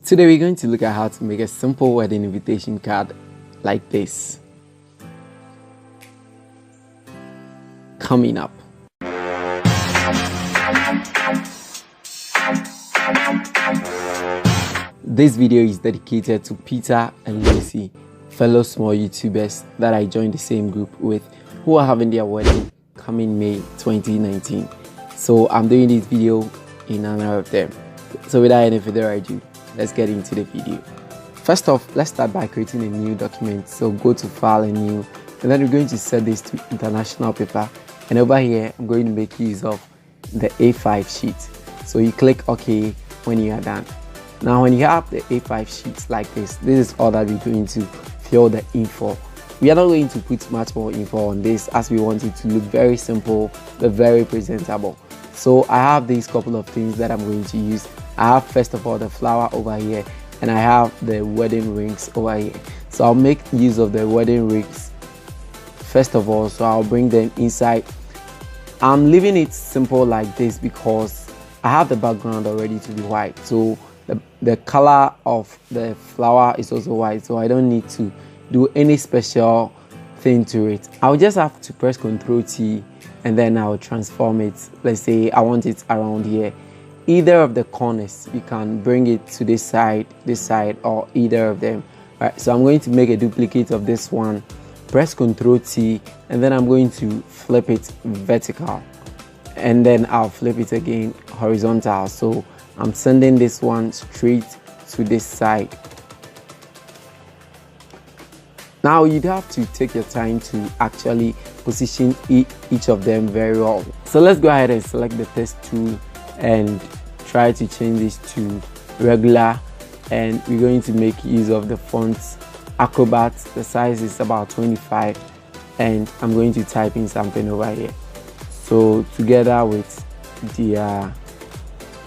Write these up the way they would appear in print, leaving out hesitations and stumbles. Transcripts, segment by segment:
Today we're going to look at how to make a simple wedding invitation card like this. Coming up. This video is dedicated to Peter and Lucy, fellow small YouTubers that I joined the same group with, who are having their wedding coming May 2019. So I'm doing this video in honor of them. So without any further ado, let's get into the video. First off, let's start by creating a new document. So go to File and New, and then we're going to set this to international paper. And over here, I'm going to make use of the A5 sheet. So you click OK when you are done. Now, when you have the A5 sheets like this is all that we're going to fill the info. We are not going to put much more info on this, as we want it to look very simple but very presentable. So I have these couple of things that I'm going to use. I have first of all the flower over here, and I have the wedding rings over here. So I'll make use of the wedding rings first of all. So I'll bring them inside. I'm leaving it simple like this because I have the background already to be white. So the color of the flower is also white, so I don't need to do any special thing to it. I'll just have to press Ctrl T and then I'll transform it. Let's say I want it around here. Either of the corners, you can bring it to this side, or either of them. All right, so I'm going to make a duplicate of this one, press Ctrl T, and then I'm going to flip it vertical, and then I'll flip it again horizontal. So I'm sending this one straight to this side. Now you'd have to take your time to actually position each of them very well. So let's go ahead and select the text tool and try to change this to regular, and we're going to make use of the font Acrobat. The size is about 25, and I'm going to type in something over here. So together with the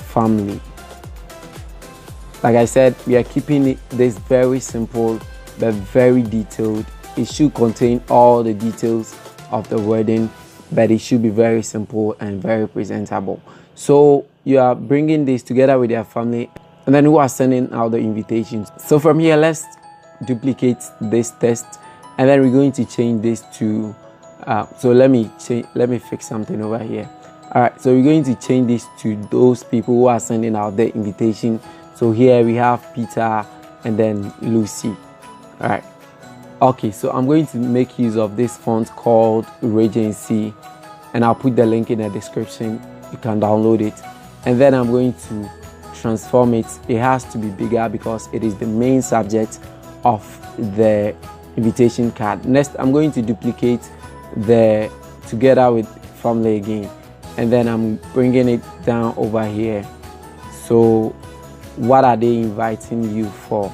family. Like I said, we are keeping this very simple but very detailed. It should contain all the details of the wedding, but it should be very simple and very presentable. So you are bringing this together with your family, and then who are sending out the invitations. So from here, let's duplicate this text, and then we're going to change this to so let me fix something over here. All right, so we're going to change this to those people who are sending out the invitation. So here we have Peter and then Lucy. All right, okay, so I'm going to make use of this font called Regency, and I'll put the link in the description. You can download it, and then I'm going to transform it. It has to be bigger because it is the main subject of the invitation card. Next, I'm going to duplicate the together with family again, and then I'm bringing it down over here. So what are they inviting you for?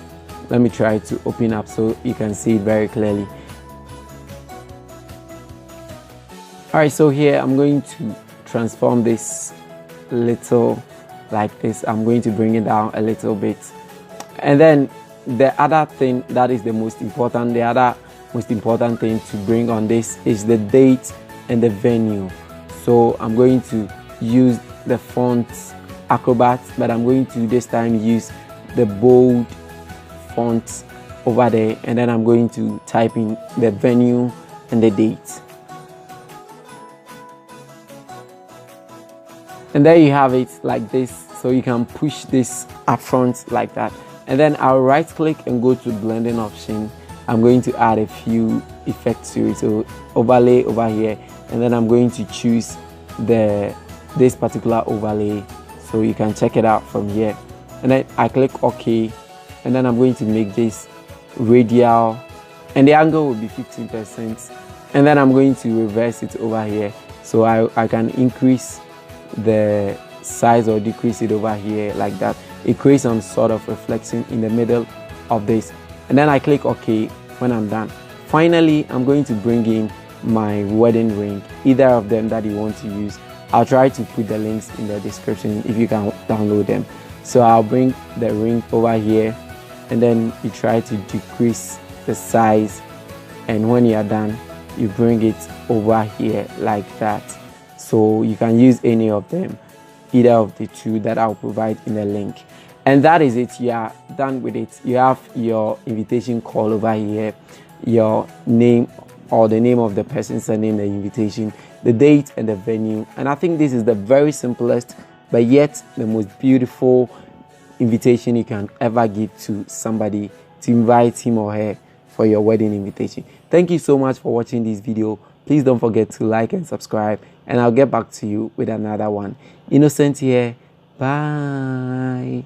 Let me try to open up so you can see it very clearly. All right, so here I'm going to transform this little like this. I'm going to bring it down a little bit, and then the other thing that is the other most important thing to bring on this is the date and the venue. So I'm going to use the font Acrobat, but I'm going to this time use the bold font over there, and then I'm going to type in the venue and the date. And there you have it like this. So you can push this up front like that, and then I'll right click and go to blending option. I'm going to add a few effects to it, so overlay over here, and then I'm going to choose this particular overlay, so you can check it out from here. And then I click OK, and then I'm going to make this radial, and the angle will be 15%, and then I'm going to reverse it over here, so I can increase the size or decrease it over here like that. It creates some sort of reflection in the middle of this, and then I click OK when I'm done. Finally, I'm going to bring in my wedding ring, either of them that you want to use. I'll try to put the links in the description if you can download them. So I'll bring the ring over here, and then you try to decrease the size, and when you are done, you bring it over here like that. So you can use any of them, either of the two that I'll provide in the link. And that is it. You are done with it. You have your invitation call over here, your name or the name of the person sending the invitation, the date and the venue. And I think this is the very simplest but yet the most beautiful invitation you can ever give to somebody, to invite him or her for your wedding invitation. Thank you so much for watching this video. Please don't forget to like and subscribe, and I'll get back to you with another one. Innocent here. Bye.